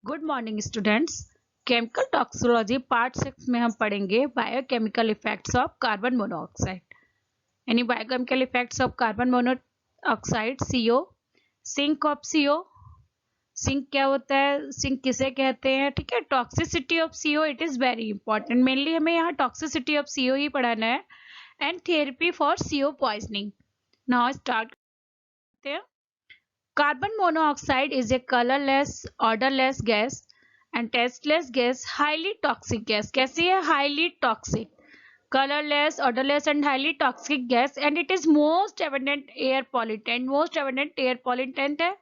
Good morning students. Chemical toxicology part 6 में हम पढ़ेंगे biochemical effects of carbon monoxide. यानी biochemical effects of carbon monoxide CO. Sink of CO. Sink क्या होता है, सिंक किसे कहते हैं, ठीक है। Toxicity of CO, it is very important. Mainly हमें यहाँ टॉक्सिसिटी ऑफ सीओ ही पढ़ाना है। And therapy for CO poisoning. Now start करते हैं। Carbon monoxide is a colorless, odorless gas and tasteless gas, highly toxic gas. कैसी है? Highly toxic. Colorless, odorless and highly toxic gas, and it is most abundant air pollutant. Most abundant air pollutant है।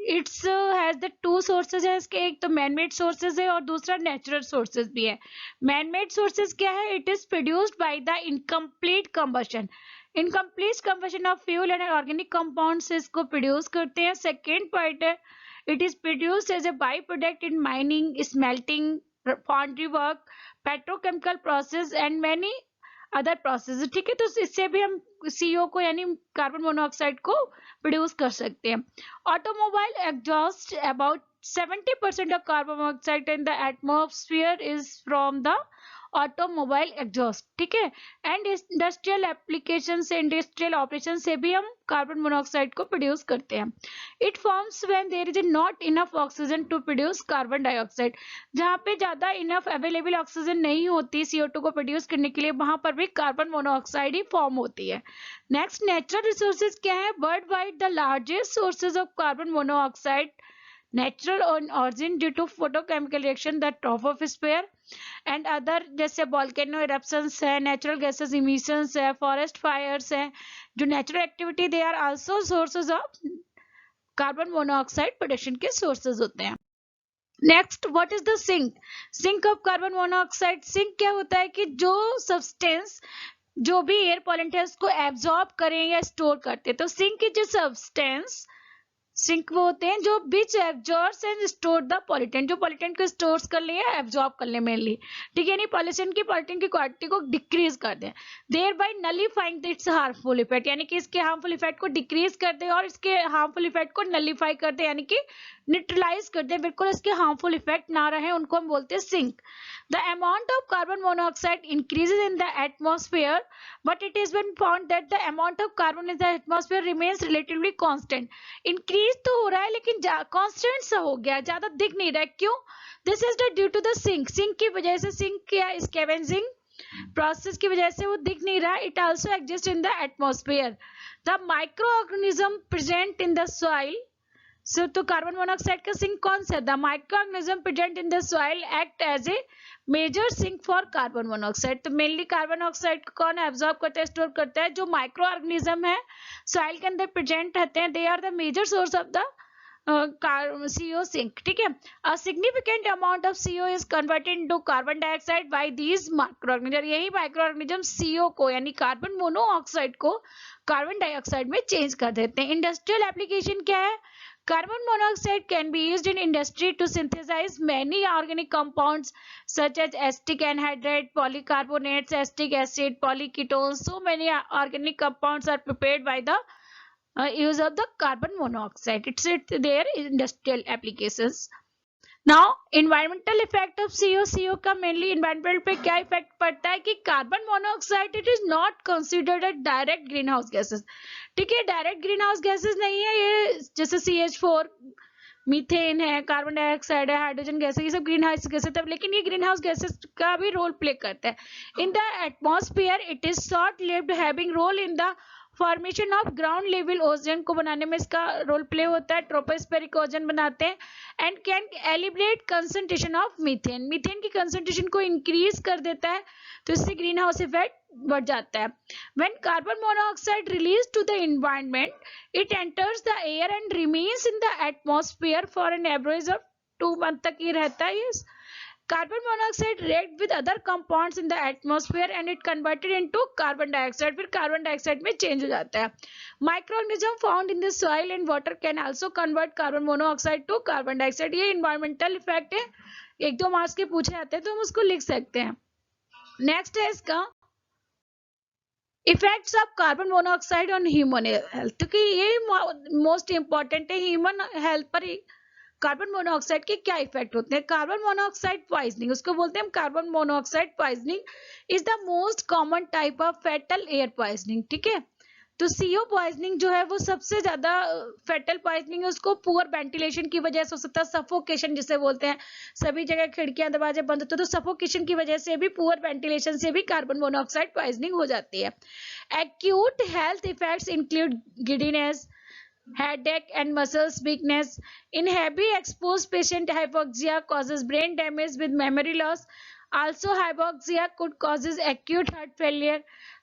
It's has the two sources है इसके, एक तो man made sources है और दूसरा नेचुरल सोर्सेज भी है। मैन मेड सोर्सेज क्या है? It is produced by the incomplete combustion. Incomplete combustion of fuel and organic compounds इसको प्रोड्यूस करते हैं। सेकेंड पॉइंट है, it is produced as a by product in mining, smelting, foundry work, petrochemical process and many other process, ठीक है। तो इससे भी हम सीओ को यानी कार्बन मोनोऑक्साइड को प्रोड्यूस कर सकते हैं। Automobile exhaust about 70% of carbon monoxide in the atmosphere is from the automobile exhaust, ठीक है। एंड इंडस्ट्रियल एप्लीकेशन से, इंडस्ट्रियल ऑपरेशन से भी हम कार्बन मोनोऑक्साइड को प्रोड्यूस करते हैं। It forms when there is not enough oxygen to produce carbon dioxide. जहाँ पे ज्यादा इनफ अवेलेबल ऑक्सीजन नहीं होती CO2 को प्रोड्यूस करने के लिए, वहां पर भी कार्बन मोनोऑक्साइड ही फॉर्म होती है। नेक्स्ट, नेचुरल रिसोर्सेज क्या है? Worldwide the largest sources of carbon monoxide natural origin due to photochemical reaction, the troposphere and other, जैसे वॉल्केनो इरप्शंस है, नेचुरल गैसेस इमिशंस है, फॉरेस्ट फायर्स है, जो natural activity, they are also sources of carbon monoxide production के sources होते हैं। Next, what is the sink? Sink of carbon monoxide. Sink क्या होता है कि जो सब्सटेंस, जो भी एयर पॉल्यूटेंट है उसको एब्जॉर्ब करें या स्टोर करते हैं। तो sink is a substance, sink वो होते हैं जो which absorbs and store the pollutant, जो पॉल्यूटेंट को स्टोर कर ले या एब्जॉर्ब कर ले मेनली, ठीक है। यानी पॉल्यूशन की, पॉल्यूटेंट की क्वांटिटी को डिक्रीज कर दे, thereby nullifying its harmful effect, यानी कि इसके हार्मफुल इफेक्ट को डिक्रीज कर दे और इसके हार्मफुल इफेक्ट को नलीफाई कर दे, यानी कि न्यूट्रलाइज कर दे, बिल्कुल इसके हार्मफुल इफेक्ट ना रहे, उनको हम बोलते हैं sink. The amount of carbon monoxide increases in the atmosphere, but it has been found that the amount of carbon in the atmosphere remains relatively constant. Increase तो हो रहा है लेकिन constant सा हो गया, ज्यादा दिख नहीं रहा है। क्यों? This is due to the sink. Sink की वजह से, sink क्या, scavenging process की वजह से वो दिख नहीं रहा। It also exists in the atmosphere. The microorganism present in the soil, तो कार्बन मोनोऑक्साइड का सिंक कौन सा? The microorganism present in the soil act as a major sink for carbon monoxide. तो मेनली कार्बन ऑक्साइड को कौन absorb करता है, store करता है? जो माइक्रो ऑर्गेनिज्म है सॉइल के अंदर प्रेजेंट रहते हैं, they are the major source of the CO sink, ठीक है। A significant amount of CO is converted into carbon dioxide by these microorganisms. यही माइक्रोऑर्गेनिज्म CO को यानी कार्बन मोनोऑक्साइड को कार्बन डाइऑक्साइड में चेंज कर देते हैं। इंडस्ट्रियल एप्लीकेशन क्या है? Carbon monoxide can be used in industry to synthesize many organic compounds such as acetic anhydride, polycarbonates, acetic acid, polyketones. So many organic compounds are prepared by the use of the carbon monoxide. It's their industrial applications. Now environmental effect of CO. CO का mainly environment पे क्या effect पड़ता है कि carbon monoxide it is not considered a direct green house gases, ठीक है। Direct green house gases नहीं है ये, जैसे CH4, मीथेन है, कार्बन डाइऑक्साइड है, हाइड्रोजन गैस है, ये सब ग्रीन हाउस गैसेस है, लेकिन ये ग्रीन हाउस गैसेस का भी रोल प्ले करता है in the atmosphere. It is short lived, having role in the formation of ground level ozone को बनाने में इसका रोल प्ले होता है, ट्रोपोस्फेरिक ओजोन बनाते हैं। And can एलिब्रेट concentration of methane, methane की कंसंट्रेशन को इंक्रीज कर देता है, तो इससे ग्रीन हाउस इफेक्ट बढ़ जाता है। When carbon monoxide release to the environment, it enters the air and remains in the atmosphere for an average of 2 month तक ये रहता है। ये carbon monoxide react with other compounds in the atmosphere and it converted into carbon dioxide, फिर carbon dioxide में change हो जाता है। Microorganism found in the soil and water can also convert carbon monoxide to carbon dioxide. ये environmental effect है, 1-2 marks के पूछे जाते हैं तो हम उसको लिख सकते हैं। नेक्स्ट है इसका effects of carbon monoxide on human health, क्योंकि ये मोस्ट इंपॉर्टेंट है, ह्यूमन हेल्थ पर कार्बन मोनोऑक्साइड के क्या इफेक्ट होते हैं। कार्बन मोनोऑक्साइड पॉइजनिंग, उसको बोलते हैं हम carbon monoxide poisoning is the most common type of fatal air poisoning. ठीक है, तो सीओ पॉइजनिंग जो है वो सबसे ज्यादा फेटल पॉइजनिंग है, उसको पुअर वेंटिलेशन की वजह से हो सकता है, सफोकेशन जिसे बोलते हैं, सभी जगह खिड़कियां दरवाजे बंद होते हैं तो सफोकेशन की वजह से भी, पुअर वेंटिलेशन से भी कार्बन मोनोऑक्साइड पॉइजनिंग हो जाती है। Acute health effects include giddiness, headache and muscles weakness. In heavy exposed patient, hypoxia causes brain damage with memory loss. Also hypoxia could causes acute heart failure.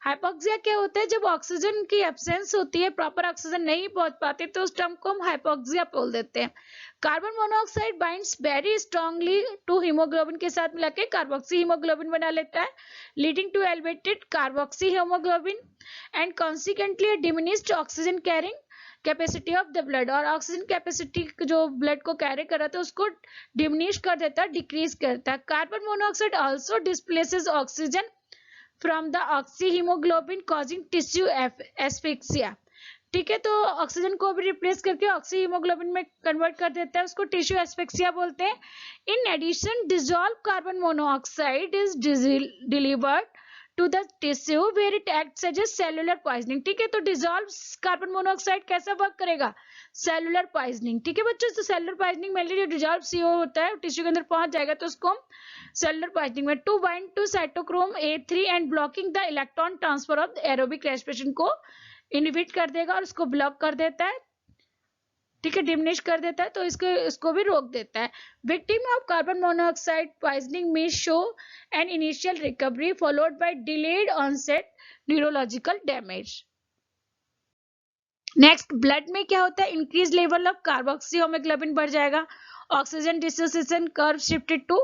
hypoxia क्या होता है, जब oxygen की absence होती है, प्रॉपर ऑक्सीजन नहीं पहुंच पाती तो उस टर्म को हम hypoxia बोल देते हैं। Carbon monoxide binds very strongly to haemoglobin के साथ मिला के कार्बोक्सी हीमोग्लोबिन बना लेता है, leading to elevated carboxy haemoglobin and consequently diminished oxygen carrying capacity of the blood, और ऑक्सीजन कैपेसिटी जो ब्लड को कैरी कर रहा था उसको डिमिनिश कर देता है, डिक्रीज करता है। Carbon monoxide also displaces oxygen from the oxy haemoglobin causing tissue asphyxia. ठीक है, तो ऑक्सीजन को भी रिप्लेस करके ऑक्सी हीमोग्लोबिन में कन्वर्ट कर देता है, उसको टिश्यू एस्फिक्सिया बोलते हैं। In addition dissolve carbon monoxide is delivered to the tissue where it acts as a cellular poisoning। ठीक है, तो डिसॉल्व कार्बन मोनोऑक्साइड कैसा वर्क करेगा, सेलुलर पॉइजनिंग। ठीक है बच्चों, तो सेलुलर पॉइजनिंग मेनली जो डिसॉल्व सीओ होता है टिश्यू के अंदर पहुंच जाएगा तो उसको हम सेलुलर पॉइजनिंग में, to bind to cytochrome A3 and blocking the electron transfer of aerobic respiration को इनहिबिट कर देगा और उसको ब्लॉक कर देता है। ठीक है, डिमिनिश कर देता है, तो इसको भी रोक देता है। Victim of carbon monoxide poisoning में show an initial recovery followed by delayed onset neurological damage. Next, blood में क्या होता है, increase level of carboxyhaemoglobin बढ़ जाएगा, oxygen dissociation curve shifted to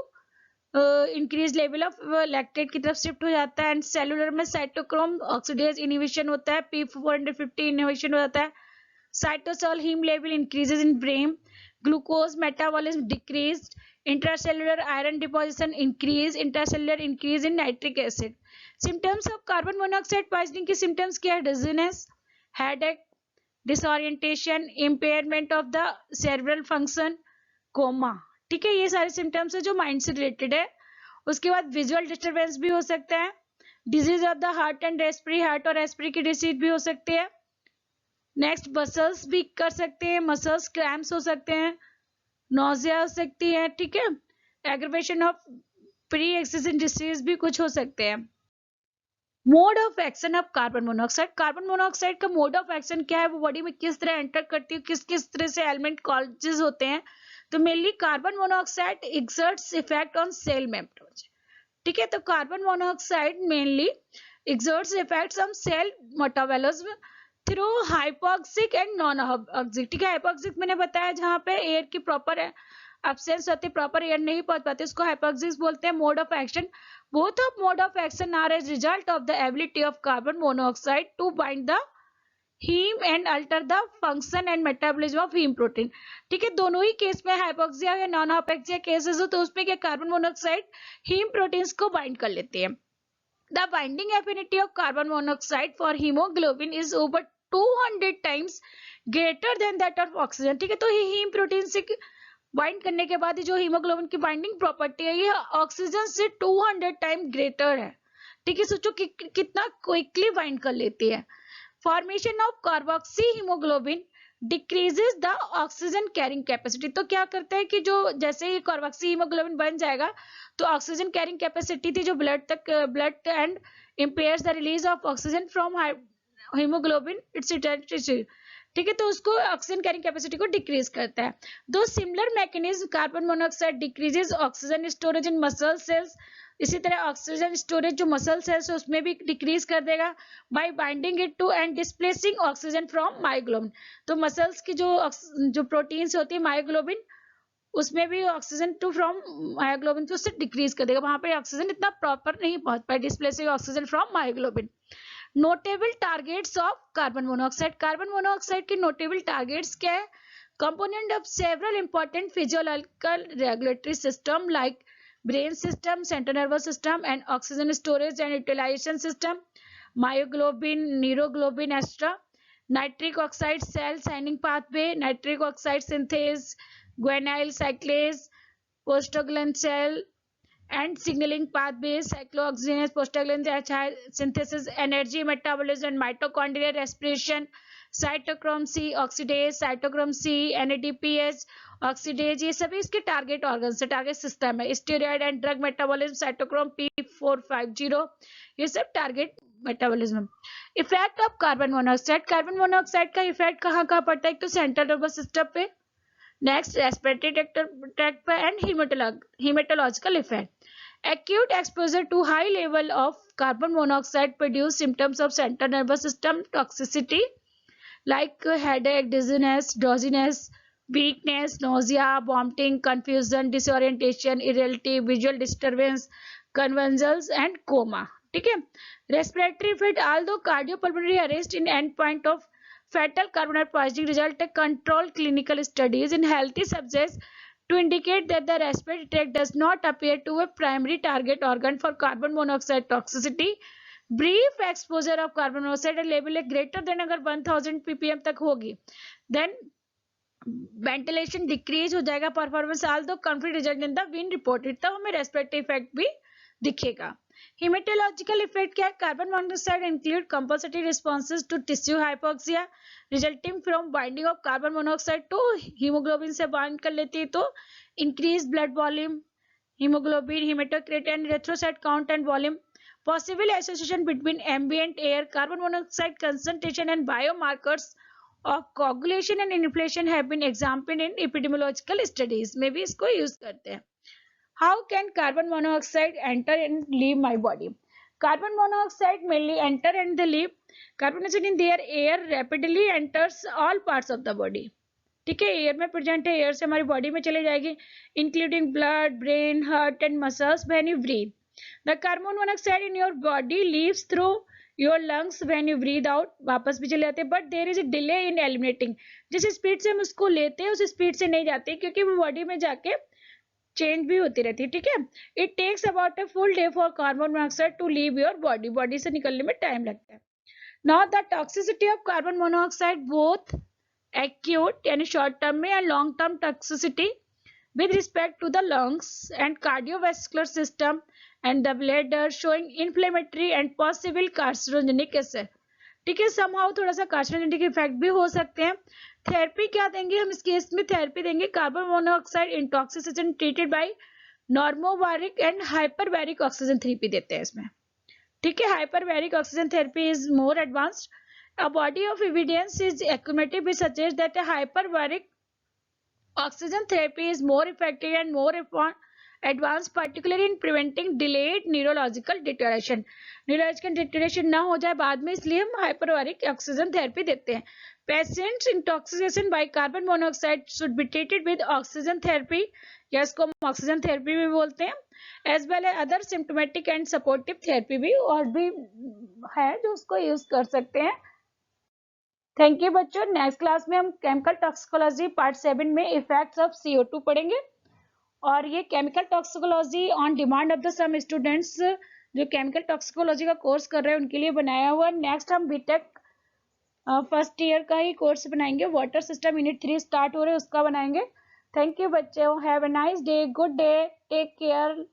increase level of lactate की तरफ shift हो जाता है, एंड सेलुलर में साइटोक्रोम ऑक्सीडेज इनहिबिशन होता है, P450 इनहिबिशन हो जाता है, cytosol heme level increases in brain, glucose metabolism decreased, intracellular iron deposition increase, intracellular increase in nitric acid। symptoms of carbon monoxide poisoning के symptoms क्या है, dizziness, headache, disorientation, impairment of the cerebral function, coma। ठीक है, ये सारे symptoms है जो mind से रिलेटेड है। उसके बाद विजुअल डिस्टर्बेंस भी हो सकता है, disease of the heart and respiratory, heart और रेस्पिरेटरी की डिसीज भी हो सकती है। नेक्स्ट, मसल्स भी कर सकते हैं, मसल्स क्रैम्प्स हो सकते हैं, नोजिया हो सकती है। ठीक है, aggravation of pre existing disease भी कुछ हो सकते हैं। Mode of action of carbon monoxide, carbon monoxide का मोड ऑफ एक्शन क्या है, वो बॉडी में किस तरह एंटर करती है, किस किस तरह से एलिमेंट कॉजेज होते हैं। तो mainly carbon monoxide exerts effect on cell membrane. ठीक है, तो carbon monoxide mainly exerts effects on cell metabolism through hypoxic and non oxic. ठीक है, हाइपोक्सिक मैंने बताया जहां पे एयर की प्रॉपर एब्सेंस होती है, प्रॉपर एयर नहीं पहुंच पाती, उसको हाइपोक्सिक बोलते हैं। Mode of action, both of mode of action are as result of the ability of carbon monoxide to bind the haem and alter the function and metabolism of haem protein. ठीक है, दोनों ही case में hypoxia या non hypoxia cases हो तो उसमें क्या कार्बन मोनोऑक्साइड हीम प्रोटीन्स को बाइंड कर लेते हैं। The binding affinity of carbon monoxide for hemoglobin is over 200 times greater than that of oxygen। ठीक है, तो ये हीम प्रोटीन से बाइंड करने के बाद जो हीमोग्लोबिन की बाइंडिंग प्रॉपर्टी है ये ऑक्सीजन से 200 टाइम ग्रेटर है। ठीक है, सोचो कि कितना क्विकली बाइंड कर लेती है। Formation of carboxy haemoglobin decreases the oxygen carrying capacity. तो क्या करता है कि जो जैसे ही कार्बोक्सी हीमोग्लोबिन बन जाएगा तो ऑक्सीजन कैरिंग कैपेसिटी थी जो blood and impairs the release of oxygen from haemoglobin its tissue. ठीक है, तो उसको ऑक्सीजन कैरिंग कैपेसिटी को डिक्रीज करता है। दो similar mechanism, carbon monoxide decreases oxygen storage in muscle cells, इसी तरह ऑक्सीजन स्टोरेज जो मसल सेल्स है उसमें भी डिक्रीज कर देगा by binding it to and displacing oxygen from myoglobin. तो मसल्स की जो प्रोटीन्स होती है मायोग्लोबिन, उसमें भी ऑक्सीजन टू फ्रॉम मायोग्लोबिन तो उससे डिक्रीज कर देगा, वहां पे ऑक्सीजन इतना प्रॉपर नहीं पहुंच पाए, displacing oxygen from myoglobin. Notable targets of carbon monoxide, carbon monoxide के नोटेबल टारगेट्स क्या है, component of several important physiological regulatory system like brain system, central nervous system and oxygen storage and utilization system, myoglobin, neuroglobin, etc. Nitric oxide cell signing pathway, nitric oxide synthase, guanylyl cyclase, prostaglandin and signaling pathways, cyclooxygenase, prostaglandin synthesis, energy metabolism and mitochondrial respiration, cytochrome C oxidase, cytochrome C, NADPH oxidase, ये सभी इसके target organ से target system है. Steroid and drug metabolism, cytochrome P450, ये सब target metabolism. Effect of carbon monoxide. Carbon monoxide का effect कहाँ कहाँ पड़ता है? एक तो सेंट्रल नर्वस सिस्टम पे, नेक्स्ट रेस्पिरेटरी ट्रैक्ट पे and hematological effect. Acute exposure to high level of carbon monoxide produce symptoms of central nervous system toxicity like headache, dizziness, drowsiness, weakness, nausea, vomiting, confusion, disorientation, irritability, visual disturbance, convulsions and coma. ठीक है. Respiratory effect. Although cardiopulmonary arrest in endpoint of fatal carbon poisoning result controlled clinical studies in healthy subjects to indicate that the respiratory tract does not appear to a primary target organ for carbon monoxide toxicity. Brief exposure of carbon monoxide level है greater than अगर 1000 ppm तक होगी, then ventilation decrease हो जाएगा, performance although conflict result in the wind reported, तब हमें respiratory effect भी दिखेगा. Hematological effect क्या है? Carbon monoxide include compulsory responses to tissue hypoxia resulting from binding of carbon monoxide to hemoglobin से bind कर लेती है तो increased blood volume, hemoglobin, hematocrit and erythrocyte count and volume. Possible association between ambient air, carbon monoxide concentration and biomarkers of coagulation and inflammation have been examined in epidemiological studies. में भी इसको use करते हैं. How can carbon monoxide enter and leave my body? Carbon monoxide mainly enter and they leave. Carbon monoxide in their air rapidly enters all parts of the body. ठीक है, air में present है, air से हमारी body में चली जाएगी, including blood, brain, heart and muscles when you breathe. The carbon monoxide in your body leaves through your lungs when you breathe out, वापस भी चले जाते हैं, but there is a delay in eliminating. जिस speed से हम उसको लेते हैं उस स्पीड से नहीं जाते क्योंकि वो बॉडी में जाके चेंज भी होती रहती है. ठीक है, it takes about a full day for carbon monoxide to leave your body, body से निकलने में टाइम लगता है. Now the toxicity of carbon monoxide both acute यानी शॉर्ट टर्म में and long term toxicity with respect to the lungs and cardiovascular system and the bladder showing inflammatory and possible carcinogenic effect. ठीक है, somehow थोड़ा सा carcinogenic effect भी हो सकते हैं. थेरेपी क्या देंगे हम इस केस में? थेरेपी देंगे carbon monoxide intoxication treated by normobaric and hyperbaric oxygen therapy देते हैं इसमें. ठीक है, hyperbaric oxygen therapy is more advanced. A body of evidence is accumulated which suggests that a hyperbaric oxygen therapy is more effective and more advanced, particularly in preventing delayed neurological deterioration. Neurological deterioration ना हो जाए बाद में, इसलिए हम hyperbaric oxygen therapy देते हैं. Patients intoxication by carbon monoxide should be treated with oxygen therapy, या इसको हम ऑक्सीजन थेरेपी भी बोलते हैं, as well as other symptomatic and supportive therapy भी और भी है जो उसको यूज कर सकते हैं. थैंक यू बच्चों. नेक्स्ट क्लास में हम केमिकल टॉक्सिकोलॉजी पार्ट 7 में इफेक्ट्स ऑफ CO2 पढ़ेंगे, और ये chemical toxicology on demand of the some students जो केमिकल टॉक्सिकोलॉजी का कोर्स कर रहे हैं उनके लिए बनाया हुआ. नेक्स्ट हम बीटेक फर्स्ट ईयर का ही कोर्स बनाएंगे, वाटर सिस्टम यूनिट 3 स्टार्ट हो रहे हैं उसका बनाएंगे. थैंक यू बच्चों. Have a nice day, good day, take care.